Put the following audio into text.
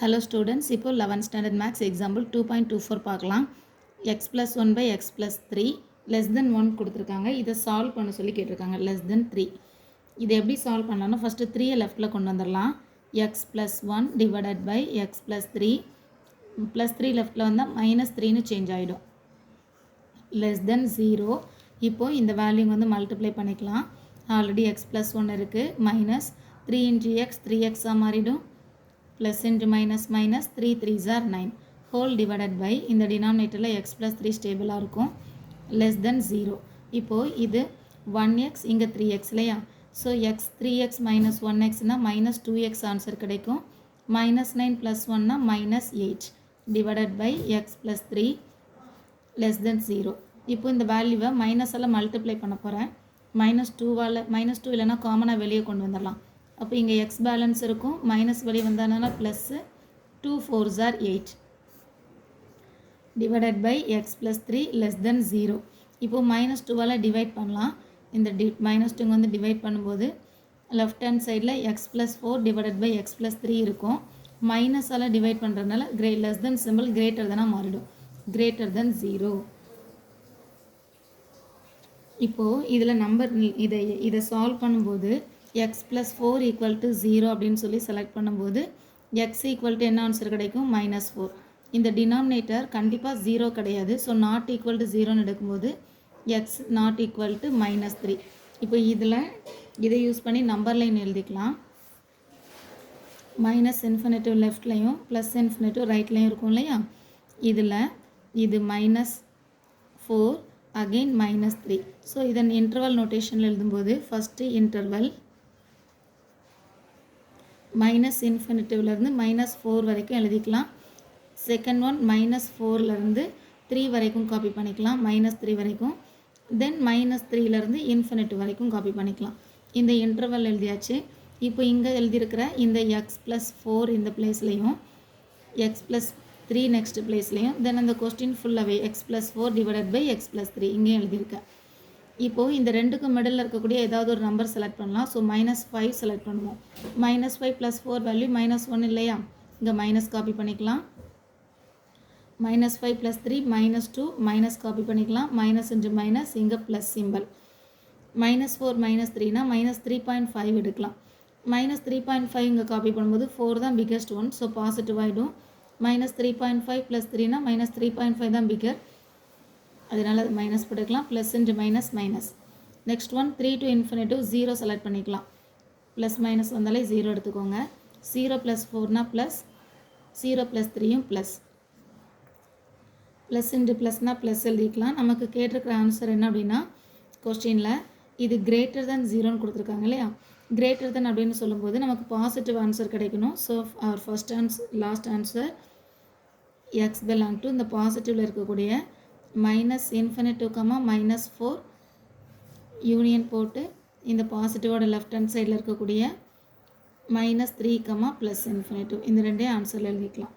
Hello students, இப்போ 11th standard maths example 2.24 பார்க்கலாம். x plus 1 by x plus 3 less than 1 கொடுத்திருக்காங்க. இதை solve பண்ண சொல்லி கேட்டிருக்காங்க. less than 3. இதை எப்படி solve பண்ணலாம்னா first 3 leftல கொண்டு வந்துடலாம். x plus 1 divided by x plus 3 plus 3 leftல வந்தா minus 3னு change ஆயிடும். less than 0. இப்போ இந்த வேல்யூ வந்து multiply பண்ணிக்கலாம். ஆல்ரெடி x plus 1 இருக்கு. minus 3 into x 3x மாறிடும். plus into minus minus 3 3s are 9 whole divided by இந்த denominatorல x plus 3 stable இருக்கும் less than 0 இப்போ இது 1x இங்க 3x இல்லையா so x 3x minus 1x னா minus 2x answer கிடைக்கும் minus 9 plus 1 னா minus 8 divided by x plus 3 less than 0 இப்போ இந்த வேல்யூவை மைனஸ் எல்லாம் மல்டிப்ளை பண்ண போகிறேன் minus 2 இல்லைனா காமனாக வெளியே கொண்டு வந்துடலாம் அப்போ இங்கே x பேலன்ஸ் இருக்கும் மைனஸ் வெளியே வந்ததுனால plus 2 4s are 8 divided by x plus 3 less than 0 இப்போ மைனஸ் 2வால் டிவைட் பண்ணலாம் இந்த மைனஸ் 2 வந்து டிவைட் பண்ணும்போது லெஃப்ட் ஹேண்ட் சைடில் x plus 4 divided by x plus 3 இருக்கும் மைனஸால் டிவைட் பண்ணுறதுனால லெஸ் தென் சிம்பிள் கிரேட்டர் தானாக மாறிடும் கிரேட்டர் தென் 0 இப்போது இதில் நம்பர் இதை சால்வ் பண்ணும்போது x plus 4 equal to 0 அப்படின்னு சொல்லி செலக்ட் பண்ணும்போது x equal to என்ன ஆன்சர் கிடைக்கும் minus 4 இந்த டினாமினேட்டர் கண்டிப்பாக 0 கிடையாது ஸோ நாட் ஈக்குவல் டு 0ன்னு எடுக்கும்போது x not equal to minus 3 இப்போ இதை யூஸ் பண்ணி நம்பர் லைன் எழுதிக்கலாம் மைனஸ் இன்ஃபினிட்டிவ் லெஃப்ட்லையும் ப்ளஸ் இன்ஃபினிட்டிவ் ரைட்லையும் இருக்கும் இல்லையா இதில் இது minus 4 again minus 3 ஸோ இதன் இன்டர்வல் நோட்டேஷனில் எழுதும்போது ஃபஸ்ட்டு இன்டர்வல் மைனஸ் இன்ஃபினிட்டிவ்லேருந்து மைனஸ் 4 வரைக்கும் எழுதிக்கலாம் செகண்ட் ஒன் மைனஸ் 4லேருந்து 3 வரைக்கும் காப்பி பண்ணிக்கலாம் மைனஸ் 3 வரைக்கும் தென் மைனஸ் 3லேருந்து இன்ஃபினிட்டிவ் வரைக்கும் காப்பி பண்ணிக்கலாம் இந்த இன்டர்வல் எழுதியாச்சு இப்போ இங்கே எழுதியிருக்கிற இந்த எக்ஸ் ப்ளஸ் 4 இந்த பிளேஸ்லையும் எக்ஸ் ப்ளஸ் 3 நெக்ஸ்ட் பிளேஸ்லையும் தென் அந்த கொஸ்டின் ஃபுல்லாகவே x plus 4 divided by x plus 3 இங்கேயும் எழுதியிருக்கேன் இப்போது இந்த ரெண்டுக்கும் மிடில் இருக்கக்கூடிய ஏதாவது ஒரு நம்பர் செலக்ட் பண்ணலாம் ஸோ minus 5 செலக்ட் பண்ணுவோம் minus 5 plus 4 வேல்யூ minus 1 இல்லையா இங்கே மைனஸ் காப்பி பண்ணிக்கலாம் minus 5 plus 3 minus 2 minus copy பண்ணிக்கலாம் மைனஸ் இன்ட்டு மைனஸ் இங்கே ப்ளஸ் சிம்பிள் minus 4 minus 3னா minus 3.5 எடுக்கலாம் minus 3.5 இங்கே காப்பி பண்ணும்போது 4 தான் பிக்கஸ்ட் ஒன் ஸோ பாசிட்டிவ் ஆகிடும் minus 3.5 plus 3னா minus 3.5 தான் பிக்கர் அதனால் அது மைனஸ் போட்டுக்கலாம் plus into minus minus next one 3 to infinitive 0 select பண்ணிக்கலாம் ப்ளஸ் மைனஸ் வந்தாலே 0 எடுத்துக்கோங்க 0 ப்ளஸ் 4னா ப்ளஸ் 0 ப்ளஸ் 3யும் ப்ளஸ் ப்ளஸ் இன்ட்டு ப்ளஸ்னால் ப்ளஸ் எழுதிக்கலாம் நமக்கு கேட்டிருக்கிற ஆன்சர் என்ன அப்படின்னா கொஸ்டினில் இது கிரேட்டர் தென் 0ன்னு கொடுத்துருக்காங்க இல்லையா கிரேட்டர் தென் அப்படின்னு சொல்லும்போது நமக்கு பாசிட்டிவ் ஆன்சர் கிடைக்கணும் ஸோ அவர் first answer last answer x belong to இந்த பாசிட்டிவில் இருக்கக்கூடிய minus infinitive comma minus 4 union போட்டு இந்த பாசிட்டிவோட லெஃப்ட் ஹேண்ட் சைடில் இருக்கக்கூடிய minus 3 கமா ப்ளஸ் இன்ஃபினிட்டிவ் இந்த ரெண்டே ஆன்சரில் எழுதிக்கலாம்